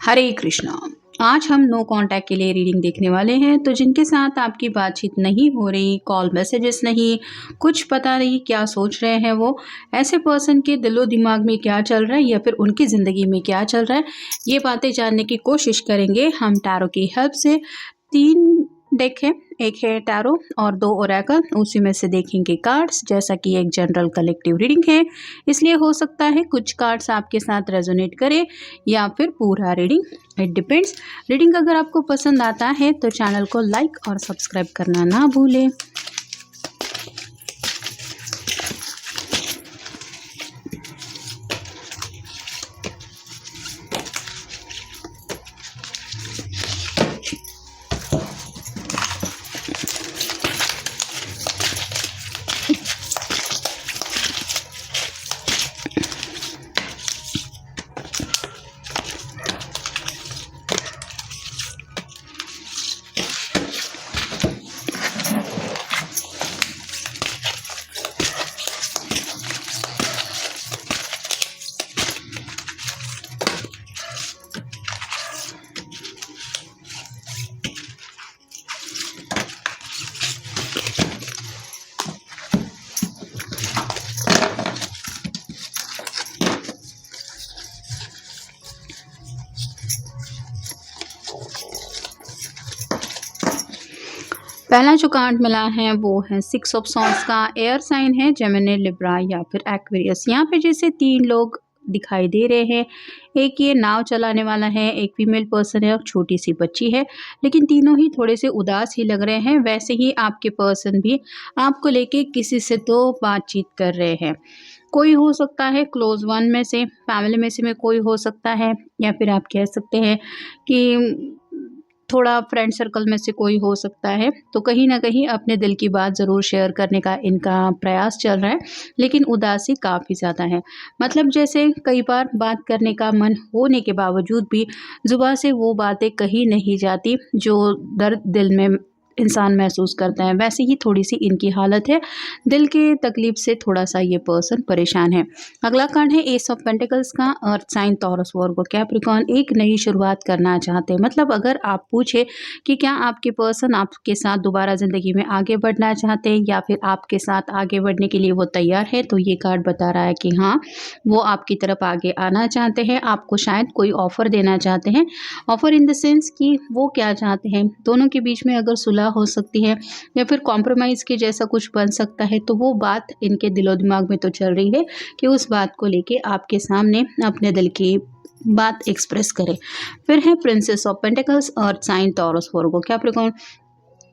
हरे कृष्णा। आज हम no contact के लिए रीडिंग देखने वाले हैं। तो जिनके साथ आपकी बातचीत नहीं हो रही, कॉल मैसेजेस नहीं, कुछ पता नहीं क्या सोच रहे हैं वो, ऐसे पर्सन के दिलो दिमाग में क्या चल रहा है या फिर उनकी ज़िंदगी में क्या चल रहा है, ये बातें जानने की कोशिश करेंगे हम टैरो की हेल्प से। 3 डेक है, एक है टैरो और 2 ओरेकल, उसी में से देखेंगे कार्ड्स। जैसा कि एक जनरल कलेक्टिव रीडिंग है, इसलिए हो सकता है कुछ कार्ड्स आपके साथ रेजोनेट करे या फिर पूरा रीडिंग, इट डिपेंड्स। रीडिंग अगर आपको पसंद आता है तो चैनल को लाइक और सब्सक्राइब करना ना भूलें। पहला जो कार्ड मिला है वो है 6 ऑफ सॉर्ड्स का। एयर साइन है, जेमिनी, लिब्रा या फिर एक्वेरियस। यहाँ पे जैसे 3 लोग दिखाई दे रहे हैं। एक ये नाव चलाने वाला है, एक फीमेल पर्सन है और छोटी सी बच्ची है, लेकिन तीनों ही थोड़े से उदास ही लग रहे हैं। वैसे ही आपके पर्सन भी आपको लेके किसी से तो बातचीत कर रहे हैं। कोई हो सकता है क्लोज वन में से, फैमिली में से में कोई हो सकता है, या फिर आप कह सकते हैं कि थोड़ा फ्रेंड सर्कल में से कोई हो सकता है। तो कहीं न कहीं अपने दिल की बात ज़रूर शेयर करने का इनका प्रयास चल रहा है, लेकिन उदासी काफ़ी ज़्यादा है। मतलब जैसे कई बार बात करने का मन होने के बावजूद भी ज़ुबान से वो बातें कही नहीं जाती, जो दर्द दिल में इंसान महसूस करता है। वैसे ही थोड़ी-सी इनकी हालत है, दिल के तकलीफ़ से थोड़ा-सा ये पर्सन परेशान है। अगला कार्ड है एस ऑफ पेंटिकल्स का। अर्थ साइन, टॉरस, वर्गो, कैप्रिकॉर्न एक नई शुरुआत करना चाहते हैं। मतलब अगर आप पूछे कि क्या आपके पर्सन आपके साथ दोबारा ज़िंदगी में आगे बढ़ना चाहते हैं या फिर आपके साथ आगे बढ़ने के लिए वो तैयार है, तो ये कार्ड बता रहा है कि हाँ, वो आपकी तरफ आगे आना चाहते हैं। आपको शायद कोई ऑफ़र देना चाहते हैं। ऑफ़र इन द सेंस कि वो क्या चाहते हैं, दोनों के बीच में अगर सुलह हो सकती है या फिर कॉम्प्रोमाइज़ के जैसा कुछ बन सकता है, तो वो बात इनके दिलो दिमाग में तो चल रही है कि उस बात को लेके आपके सामने अपने दिल की बात एक्सप्रेस करें। फिर है princess of pentacles, earth sign, Taurus, Virgo, Capricorn.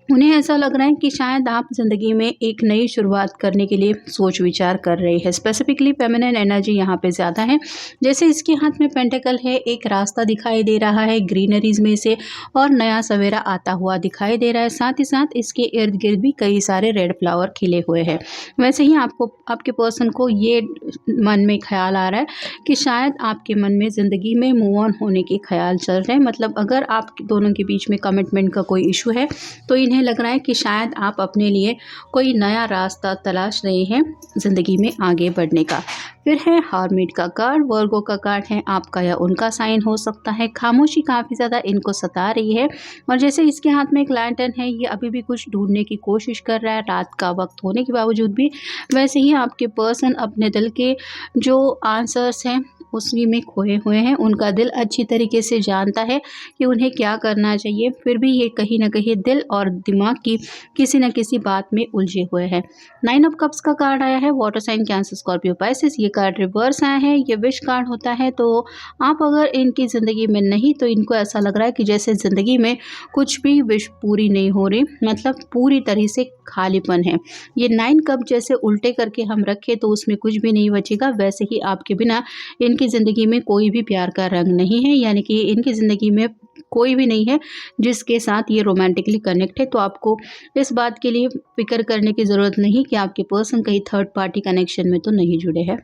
उन्हें ऐसा लग रहा है कि शायद आप ज़िंदगी में एक नई शुरुआत करने के लिए सोच विचार कर रहे हैं। स्पेसिफिकली फेमिनिन एनर्जी यहाँ पे ज़्यादा है। जैसे इसके हाथ में पेंटिकल है, एक रास्ता दिखाई दे रहा है ग्रीनरीज में से और नया सवेरा आता हुआ दिखाई दे रहा है। साथ ही साथ इसके इर्द गिर्द भी कई सारे रेड फ्लावर खिले हुए हैं। वैसे ही आपको आपके पर्सन को ये मन में ख्याल आ रहा है कि शायद आपके मन में ज़िंदगी में मूव ऑन होने के ख्याल चल रहे हैं। मतलब अगर आप दोनों के बीच में कमिटमेंट का कोई इशू है, तो इन्हें लग रहा है कि शायद आप अपने लिए कोई नया रास्ता तलाश रहे हैं ज़िंदगी में आगे बढ़ने का। फिर है हर्मिट का कार्ड, वर्गो का कार्ड है, आपका या उनका साइन हो सकता है। खामोशी काफ़ी ज़्यादा इनको सता रही है और जैसे इसके हाथ में एक लैंटर्न है, ये अभी भी कुछ ढूंढने की कोशिश कर रहा है रात का वक्त होने के बावजूद भी। वैसे ही आपके पर्सन अपने दिल के जो आंसर्स हैं उसी में खोए हुए हैं। उनका दिल अच्छी तरीके से जानता है कि उन्हें क्या करना चाहिए, फिर भी ये कहीं ना कहीं दिल और दिमाग की किसी न किसी बात में उलझे हुए हैं। 9 ऑफ कप्स का कार्ड आया है, water sign, Cancer, Scorpio, Pisces. ये कार्ड रिवर्स आया है, ये विश कार्ड होता है। तो आप अगर इनकी ज़िंदगी में नहीं, तो इनको ऐसा लग रहा है कि जैसे ज़िंदगी में कुछ भी विश पूरी नहीं हो रही, मतलब पूरी तरह से खालीपन है। ये 9 कप जैसे उल्टे करके हम रखें तो उसमें कुछ भी नहीं बचेगा। वैसे ही आपके बिना इनकी ज़िंदगी में कोई भी प्यार का रंग नहीं है, यानी कि इनकी ज़िंदगी में कोई भी नहीं है जिसके साथ ये रोमांटिकली कनेक्ट है। तो आपको इस बात के लिए फ़िक्र करने की ज़रूरत नहीं कि आपके पर्सन कहीं थर्ड पार्टी कनेक्शन में तो नहीं जुड़े हैं।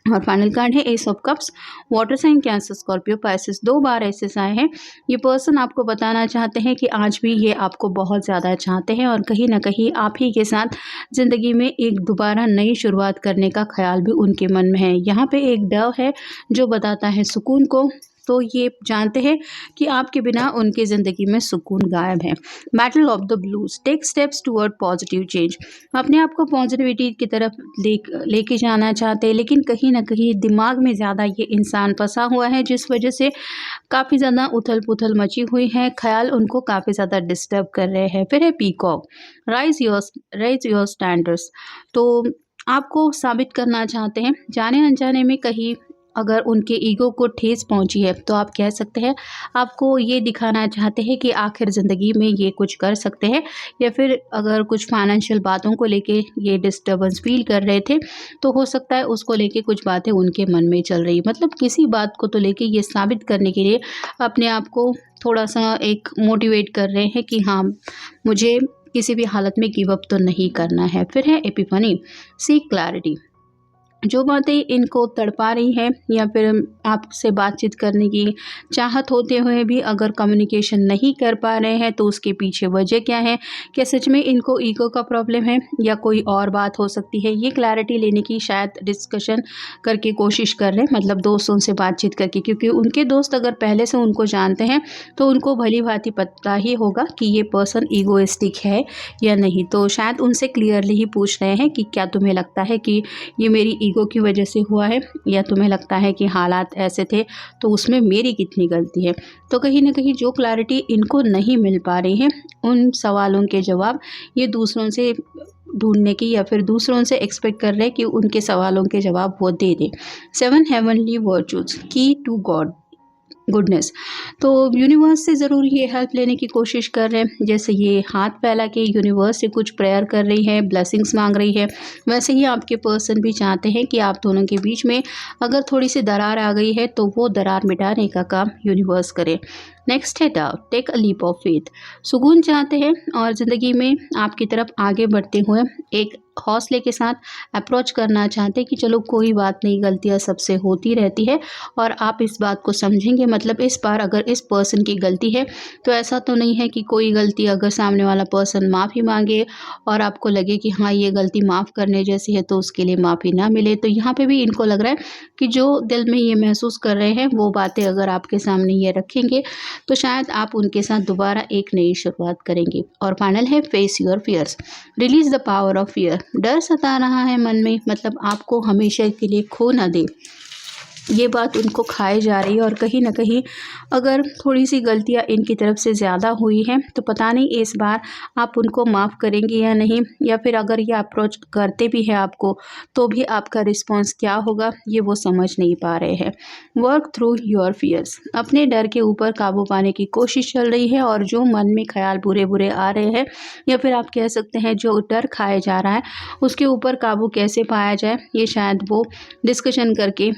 और फाइनल कार्ड है ace of cups, water sign, Cancer, Scorpio, Pisces. 2 बार ऐसे आए हैं। ये पर्सन आपको बताना चाहते हैं कि आज भी ये आपको बहुत ज़्यादा चाहते हैं और कहीं ना कहीं आप ही के साथ ज़िंदगी में एक दोबारा नई शुरुआत करने का ख्याल भी उनके मन में है। यहाँ पे एक डव है जो बताता है सुकून को। तो ये जानते हैं कि आपके बिना उनकी ज़िंदगी में सुकून गायब है। Battle of the blues, take steps toward positive change. अपने आप को पॉजिटिविटी की तरफ लेके जाना चाहते हैं, लेकिन कहीं ना कहीं दिमाग में ज़्यादा ये इंसान फंसा हुआ है, जिस वजह से काफ़ी ज़्यादा उथल पुथल मची हुई है। ख्याल उनको काफ़ी ज़्यादा डिस्टर्ब कर रहे हैं। फिर है पीकॉक, राइज योर स्टैंडर्ड्स। तो आपको साबित करना चाहते हैं, जाने अनजाने में कहीं अगर उनके ईगो को ठेस पहुंची है तो आप कह सकते हैं आपको ये दिखाना चाहते हैं कि आखिर ज़िंदगी में ये कुछ कर सकते हैं, या फिर अगर कुछ फाइनेंशियल बातों को लेके ये डिस्टर्बेंस फील कर रहे थे तो हो सकता है उसको लेके कुछ बातें उनके मन में चल रही, मतलब किसी बात को तो लेके ये साबित करने के लिए अपने आप को थोड़ा सा एक मोटिवेट कर रहे हैं कि हाँ, मुझे किसी भी हालत में गिव अप तो नहीं करना है। फिर है एपिफनी, सीक क्लैरिटी। जो बातें इनको तड़पा रही है या फिर आपसे बातचीत करने की चाहत होते हुए भी अगर कम्युनिकेशन नहीं कर पा रहे हैं तो उसके पीछे वजह क्या है? क्या सच में इनको ईगो का प्रॉब्लम है या कोई और बात हो सकती है? ये क्लैरिटी लेने की शायद डिस्कशन करके कोशिश कर रहे हैं, मतलब दोस्तों से बातचीत करके, क्योंकि उनके दोस्त अगर पहले से उनको जानते हैं तो उनको भली भांति पता ही होगा कि ये पर्सन ईगोइस्टिक है या नहीं। तो शायद उनसे क्लियरली ही पूछ रहे हैं कि क्या तुम्हें लगता है कि ये मेरी ईगो की वजह से हुआ है, या तुम्हें लगता है कि हालात ऐसे थे तो उसमें मेरी कितनी गलती है? तो कहीं ना कहीं जो क्लैरिटी इनको नहीं मिल पा रही है, उन सवालों के जवाब ये दूसरों से ढूंढने की या फिर दूसरों से एक्सपेक्ट कर रहे हैं कि उनके सवालों के जवाब वो दे दें। 7 हेवनली वर्चूज, की टू गॉड गुडनेस। तो यूनिवर्स से ज़रूर ये हेल्प लेने की कोशिश कर रहे हैं, जैसे ये हाथ फैला के यूनिवर्स से कुछ प्रेयर कर रही है, ब्लेसिंग्स मांग रही है, वैसे ही आपके पर्सन भी चाहते हैं कि आप दोनों के बीच में अगर थोड़ी सी दरार आ गई है तो वो दरार मिटाने का काम यूनिवर्स करे। नेक्स्ट है doubt, take a leap of faith. सुकून चाहते हैं और ज़िंदगी में आपकी तरफ आगे बढ़ते हुए एक हौसले के साथ अप्रोच करना चाहते हैं कि चलो कोई बात नहीं, गलतियां सबसे होती रहती है और आप इस बात को समझेंगे, मतलब इस बार अगर इस पर्सन की गलती है तो ऐसा तो नहीं है कि कोई गलती अगर सामने वाला पर्सन माफ़ी मांगे और आपको लगे कि हाँ ये गलती माफ़ करने जैसी है तो उसके लिए माफ़ी ना मिले। तो यहाँ पे भी इनको लग रहा है कि जो दिल में ये महसूस कर रहे हैं वो बातें अगर आपके सामने ये रखेंगे तो शायद आप उनके साथ दोबारा एक नई शुरुआत करेंगे। और फाइनल है face your fears, release the power of fear. डर सता रहा है मन में, मतलब आपको हमेशा के लिए खो ना दे, ये बात उनको खाए जा रही है। और कहीं ना कहीं अगर थोड़ी सी गलतियां इनकी तरफ से ज़्यादा हुई हैं तो पता नहीं इस बार आप उनको माफ़ करेंगे या नहीं, या फिर अगर ये अप्रोच करते भी हैं आपको तो भी आपका रिस्पॉन्स क्या होगा ये वो समझ नहीं पा रहे हैं। वर्क थ्रू योर फियर्स, अपने डर के ऊपर काबू पाने की कोशिश चल रही है, और जो मन में ख्याल बुरे बुरे आ रहे हैं या फिर आप कह सकते हैं जो डर खाया जा रहा है उसके ऊपर काबू कैसे पाया जाए, ये शायद वो डिस्कशन करके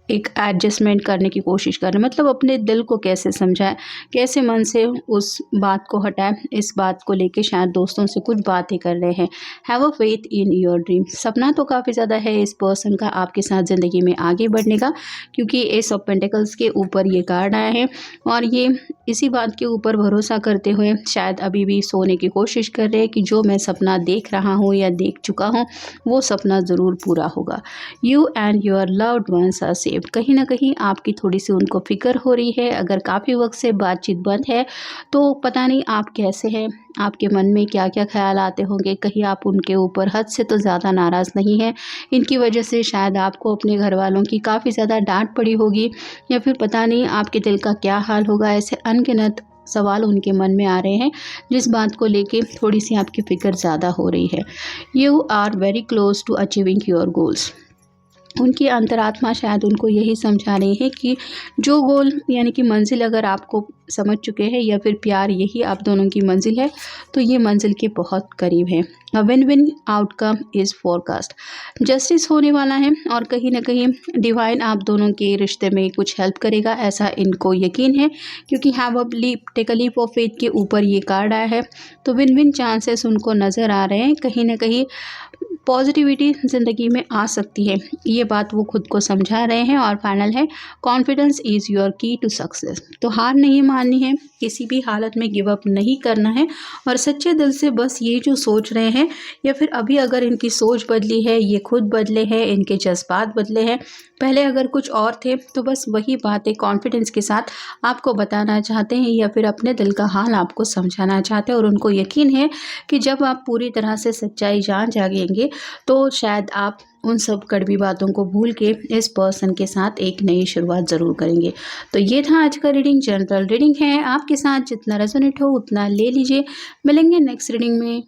एक एडजस्टमेंट करने की कोशिश कर रहे हैं, मतलब अपने दिल को कैसे समझाए, कैसे मन से उस बात को हटाए, इस बात को लेके शायद दोस्तों से कुछ बातें कर रहे हैं। Have a faith in your dream, सपना तो काफ़ी ज़्यादा है इस पर्सन का आपके साथ ज़िंदगी में आगे बढ़ने का, क्योंकि एस ऑफ पेंटिकल्स के ऊपर ये कार्ड आया है और ये इसी बात के ऊपर भरोसा करते हुए शायद अभी भी सोने की कोशिश कर रहे हैं कि जो मैं सपना देख रहा हूँ या देख चुका हूँ वो सपना ज़रूर पूरा होगा। You and your loved ones are safe, कहीं ना कहीं आपकी थोड़ी सी उनको फिक्र हो रही है। अगर काफ़ी वक्त से बातचीत बंद है तो पता नहीं आप कैसे हैं, आपके मन में क्या क्या ख्याल आते होंगे, कहीं आप उनके ऊपर हद से तो ज़्यादा नाराज़ नहीं हैं, इनकी वजह से शायद आपको अपने घर वालों की काफ़ी ज़्यादा डांट पड़ी होगी, या फिर पता नहीं आपके दिल का क्या हाल होगा। ऐसे अनगिनत सवाल उनके मन में आ रहे हैं जिस बात को लेके थोड़ी सी आपकी फ़िक्र ज़्यादा हो रही है। You are very close to achieving your goals, उनकी अंतरात्मा शायद उनको यही समझा रही है कि जो गोल यानी कि मंजिल अगर आपको समझ चुके हैं या फिर प्यार यही आप दोनों की मंजिल है तो ये मंजिल के बहुत करीब है। A win win outcome is forecast, justice होने वाला है और कहीं ना कहीं डिवाइन आप दोनों के रिश्ते में कुछ हेल्प करेगा, ऐसा इनको यकीन है, क्योंकि have a leap take a leap of faith के ऊपर ये कार्ड आया है। तो विन विन चांसेस उनको नज़र आ रहे हैं, कहीं ना कहीं पॉजिटिविटी ज़िंदगी में आ सकती है, ये बात वो खुद को समझा रहे हैं। और फाइनल है कॉन्फिडेंस इज़ योर की टू सक्सेस। तो हार नहीं माननी है, किसी भी हालत में गिव अप नहीं करना है और सच्चे दिल से बस ये जो सोच रहे हैं, या फिर अभी अगर इनकी सोच बदली है, ये खुद बदले हैं, इनके जज्बात बदले हैं, पहले अगर कुछ और थे, तो बस वही बातें कॉन्फिडेंस के साथ आपको बताना चाहते हैं या फिर अपने दिल का हाल आपको समझाना चाहते हैं। और उनको यकीन है कि जब आप पूरी तरह से सच्चाई जान जागेंगे तो शायद आप उन सब कड़वी बातों को भूल के इस पर्सन के साथ एक नई शुरुआत ज़रूर करेंगे। तो ये था आज का रीडिंग, जनरल रीडिंग है, आपके साथ जितना रेजोनेट हो उतना ले लीजिए। मिलेंगे नेक्स्ट रीडिंग में।